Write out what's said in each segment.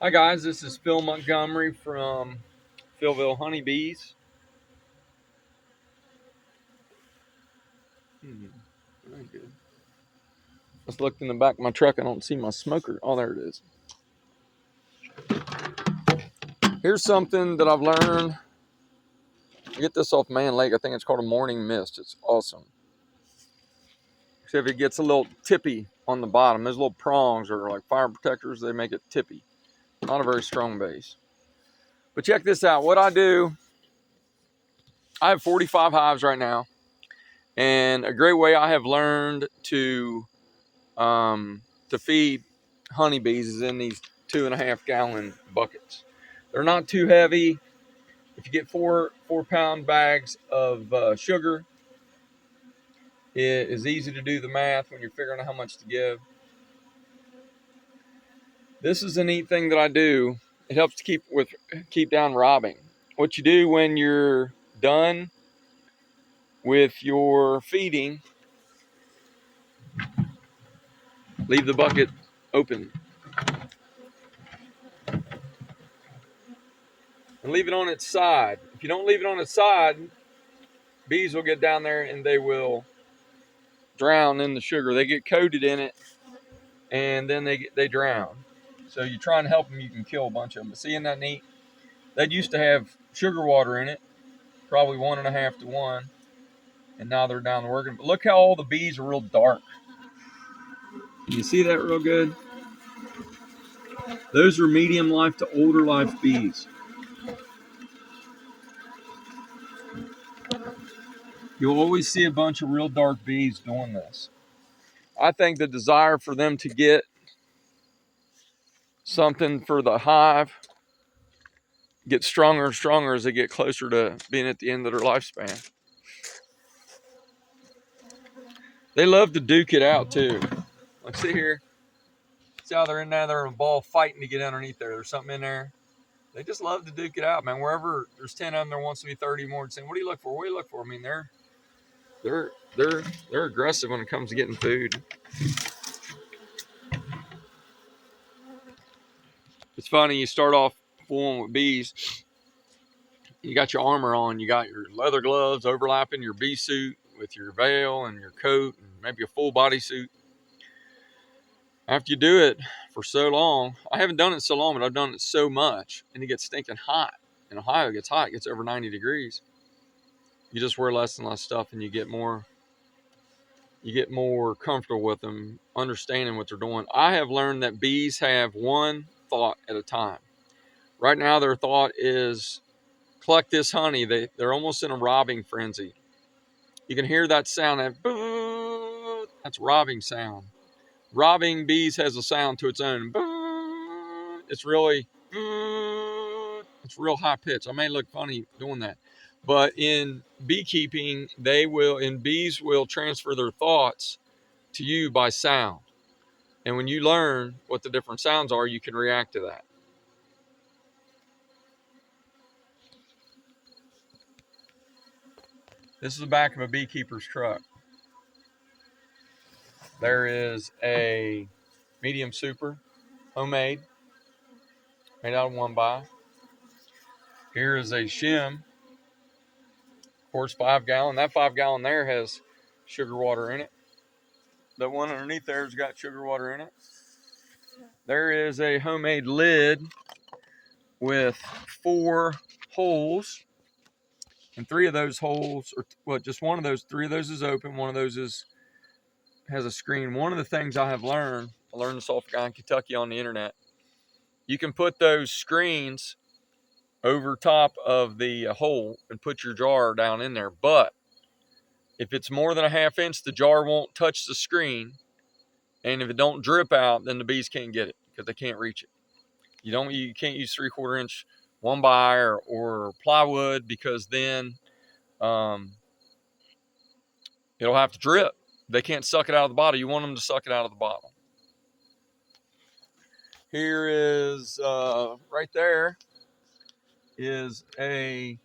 Hi guys, this is Phil Montgomery from Philville Honeybees. Very good. Just looked in the back of my truck. I don't see my smoker. Oh, there it is. Here's something that I've learned. I get this off Man Lake. I think it's called a morning mist. It's awesome. Except it gets a little tippy on the bottom. Those little prongs are like fire protectors. They make it tippy. Not a very strong base. But check this out. What I do, I have 45 hives right now. And a great way I have learned to feed honeybees is in these 2.5 gallon buckets. They're not too heavy. If you get four-pound bags of sugar, it is easy to do the math when you're figuring out how much to give. This is a neat thing that I do. It helps to keep down robbing. What you do when you're done with your feeding, leave the bucket open and leave it on its side. If you don't leave it on its side, bees will get down there and they will drown in the sugar. They get coated in it and then they drown. So you're trying to help them, you can kill a bunch of them. But see, isn't that neat? That used to have sugar water in it, probably 1.5 to 1, and now they're down to working. But look how all the bees are real dark. Can you see that real good? Those are medium life to older life bees. You'll always see a bunch of real dark bees doing this. I think the desire for them to get something for the hive gets stronger and stronger as they get closer to being at the end of their lifespan. They love to duke it out too. Like, see here, see how they're in there, they're in a ball fighting to get underneath there. There's something in there. They just love to duke it out, man. Wherever there's 10 of them, there wants to be 30 more. And saying, what do you look for? What do you look for? I mean, they're aggressive when it comes to getting food. It's funny, you start off fooling with bees. You got your armor on, you got your leather gloves overlapping your bee suit with your veil and your coat and maybe a full body suit. After you do it for so long, I haven't done it so long, but I've done it so much, and it gets stinking hot. In Ohio, it gets hot, it gets over 90 degrees. You just wear less and less stuff, and you get more comfortable with them, understanding what they're doing. I have learned that bees have one thought at a time. Right now, their thought is collect this honey. They're almost in a robbing frenzy. You can hear that sound, that's robbing sound. Robbing bees has a sound to its own. It's really, it's real high pitch. I may look funny doing that, but in beekeeping, bees will transfer their thoughts to you by sound. And when you learn what the different sounds are, you can react to that. This is the back of a beekeeper's truck. There is a medium super, homemade, made out of 1x. Here is a shim, of course, 5 gallon. That 5 gallon there has sugar water in it. The one underneath there has got sugar water in it. There is a homemade lid with 4 holes. And 3 of those holes, or well, just one of those, 3 of those is open. One of those has a screen. One of the things I learned this off a guy in Kentucky on the internet. You can put those screens over top of the hole and put your jar down in there. But if it's more than a 1/2 inch, the jar won't touch the screen. And if it don't drip out, then the bees can't get it because they can't reach it. You can't use 3/4 inch 1x or plywood because then it'll have to drip. They can't suck it out of the bottle. You want them to suck it out of the bottle. Here is right there is a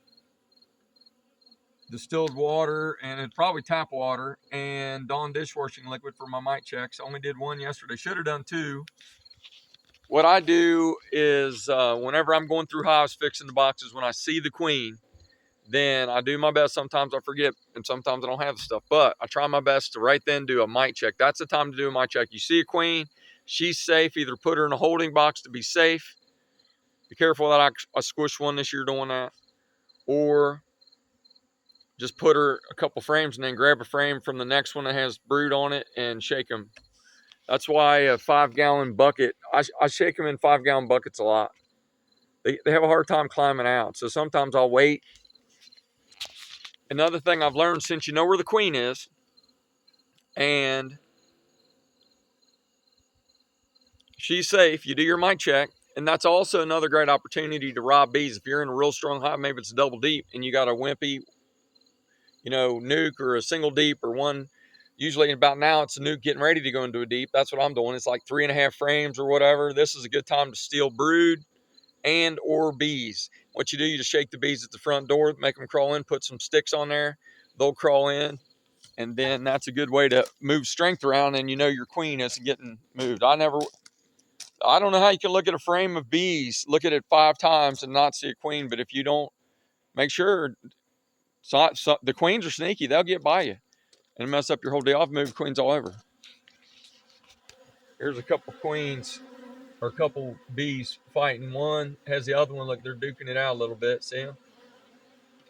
distilled water, and it's probably tap water, and Dawn dishwashing liquid for my mite checks. Only did 1 yesterday. Should have done 2. what I do is whenever I'm going through hives fixing the boxes, when I see the queen, then I do my best. Sometimes I forget, and sometimes I don't have the stuff, but I try my best to right then do a mite check. That's the time to do a mite check. You see a queen, she's safe. Either put her in a holding box to be safe. Be careful that I squish one this year doing that, or just put her a couple frames and then grab a frame from the next one that has brood on it and shake them. That's why a 5-gallon bucket, I shake them in 5-gallon buckets a lot. They have a hard time climbing out. So sometimes I'll wait. Another thing I've learned, since you know where the queen is and she's safe, you do your mite check. And that's also another great opportunity to rob bees. If you're in a real strong hive, maybe it's double deep, and you got a wimpy, nuke or a single deep or one. Usually about now it's a nuke getting ready to go into a deep. That's what I'm doing. It's like 3.5 frames or whatever. This is a good time to steal brood and or bees. What you do, you just shake the bees at the front door, make them crawl in, put some sticks on there. They'll crawl in, and then that's a good way to move strength around, and your queen isn't getting moved. I don't know how you can look at a frame of bees, look at it 5 times and not see a queen, but if you don't make sure, the queens are sneaky. They'll get by you and mess up your whole deal. I've moved queens all over. Here's a couple queens or a couple bees fighting. One has the other one. Look, they're duking it out a little bit. See them?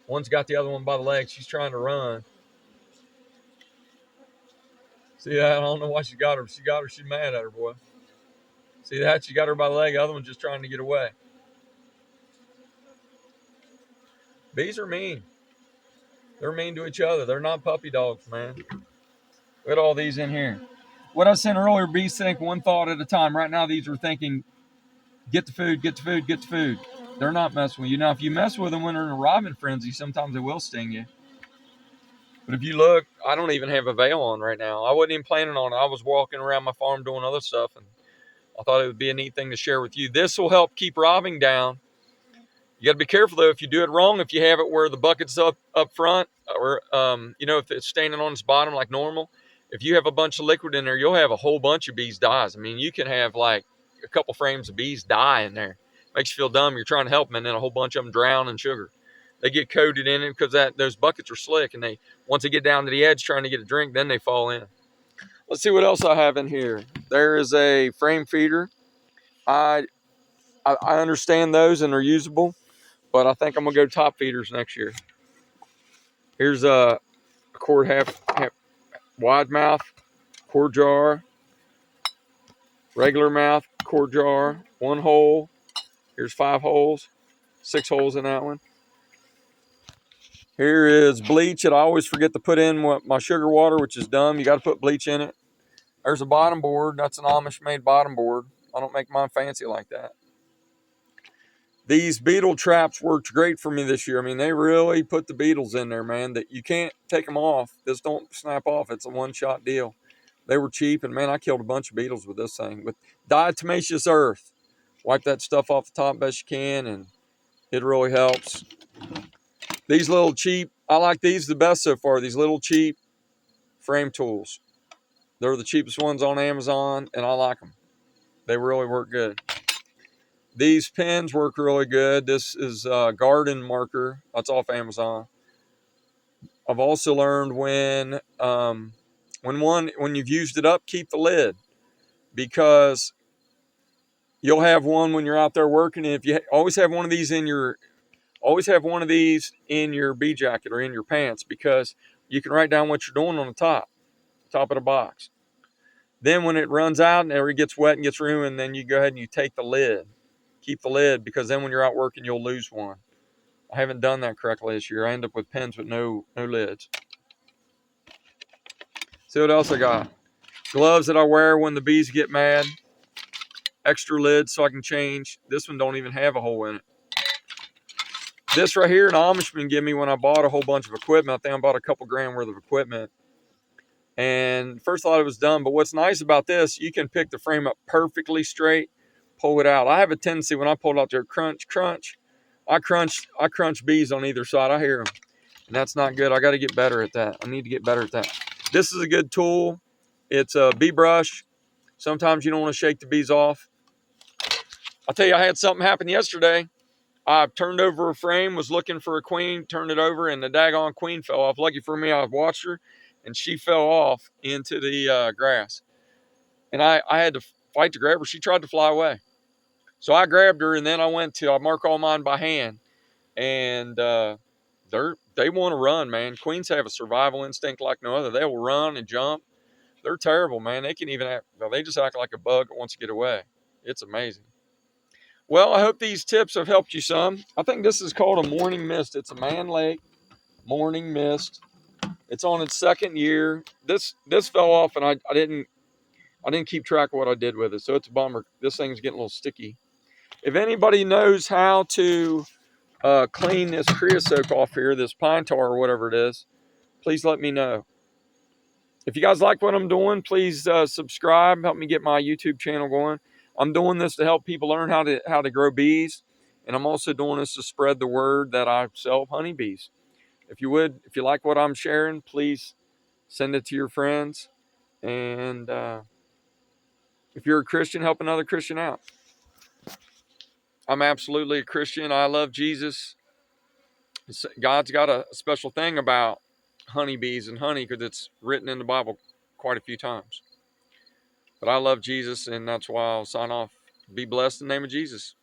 One's got the other one by the leg. She's trying to run. See that? I don't know why she got her. She got her. She's mad at her, boy. See that? She got her by the leg. The other one's just trying to get away. Bees are mean. They're mean to each other. They're not puppy dogs, man. Look at all these in here. What I said earlier, bees think one thought at a time. Right now, these are thinking, get the food, get the food, get the food. They're not messing with you. Now, if you mess with them when they're in a robbing frenzy, sometimes they will sting you. But if you look, I don't even have a veil on right now. I wasn't even planning on it. I was walking around my farm doing other stuff, and I thought it would be a neat thing to share with you. This will help keep robbing down. You got to be careful, though, if you do it wrong, if you have it where the bucket's up front, or, if it's standing on its bottom like normal. If you have a bunch of liquid in there, you'll have a whole bunch of bees dies. I mean, you can have like a couple frames of bees die in there. Makes you feel dumb. You're trying to help them, and then a whole bunch of them drown in sugar. They get coated in it because those buckets are slick, and once they get down to the edge trying to get a drink, then they fall in. Let's see what else I have in here. There is a frame feeder. I understand those, and they're usable, but I think I'm gonna go top feeders next year. Here's a quart half wide mouth quart jar, regular mouth quart jar, 1 hole. Here's 5 holes, 6 holes in that one. Here is bleach that I always forget to put in my sugar water, which is dumb. You got to put bleach in it. There's a bottom board. That's an Amish made bottom board. I don't make mine fancy like that. These beetle traps worked great for me this year. I mean, they really put the beetles in there, man, that you can't take them off. This don't snap off. It's a one-shot deal. They were cheap, and man, I killed a bunch of beetles with this thing. With diatomaceous earth. Wipe that stuff off the top best you can, and it really helps. These little cheap, I like these the best so far. These little cheap frame tools. They're the cheapest ones on Amazon, and I like them. They really work good. These pens work really good. This is a garden marker. That's off Amazon. I've also learned when you've used it up, keep the lid, because you'll have one when you're out there working. And if you always have one of these in your bee jacket or in your pants, because you can write down what you're doing on the top of the box. Then when it runs out and it gets wet and gets ruined, then you go ahead and you take the lid. Keep the lid, because then when you're out working, you'll lose one. I haven't done that correctly this year. I end up with pens with no lids. See what else I got? Gloves that I wear when the bees get mad. Extra lids so I can change. This one don't even have a hole in it. This right here, an Amishman gave me when I bought a whole bunch of equipment. I think I bought a couple grand worth of equipment. And first I thought it was dumb, but what's nice about this, you can pick the frame up perfectly straight, pull it out. I have a tendency when I pull it out there, crunch. I crunch bees on either side. I hear them, and that's not good. I got to get better at that. I need to get better at that. This is a good tool. It's a bee brush. Sometimes you don't want to shake the bees off. I'll tell you, I had something happen yesterday. I turned over a frame, was looking for a queen, turned it over, and the daggone queen fell off. Lucky for me, I watched her, and she fell off into the grass. And I had to fight to grab her. She tried to fly away. So I grabbed her, and then I mark all mine by hand. And they want to run, man. Queens have a survival instinct like no other. They will run and jump. They're terrible, man. They can even act, they just act like a bug that wants to get away. It's amazing. Well, I hope these tips have helped you some. I think this is called a morning mist. It's a Mann Lake morning mist. It's on its second year. This fell off, and I didn't keep track of what I did with it, so it's a bummer. This thing's getting a little sticky. If anybody knows how to clean this creosote off here, this pine tar or whatever it is, please let me know. If you guys like what I'm doing, please subscribe. Help me get my YouTube channel going. I'm doing this to help people learn how to grow bees, and I'm also doing this to spread the word that I sell honeybees. If you like what I'm sharing, please send it to your friends. And if you're a Christian, help another Christian out. I'm absolutely a Christian. I love Jesus. God's got a special thing about honeybees and honey because it's written in the Bible quite a few times. But I love Jesus, and that's why I'll sign off. Be blessed in the name of Jesus.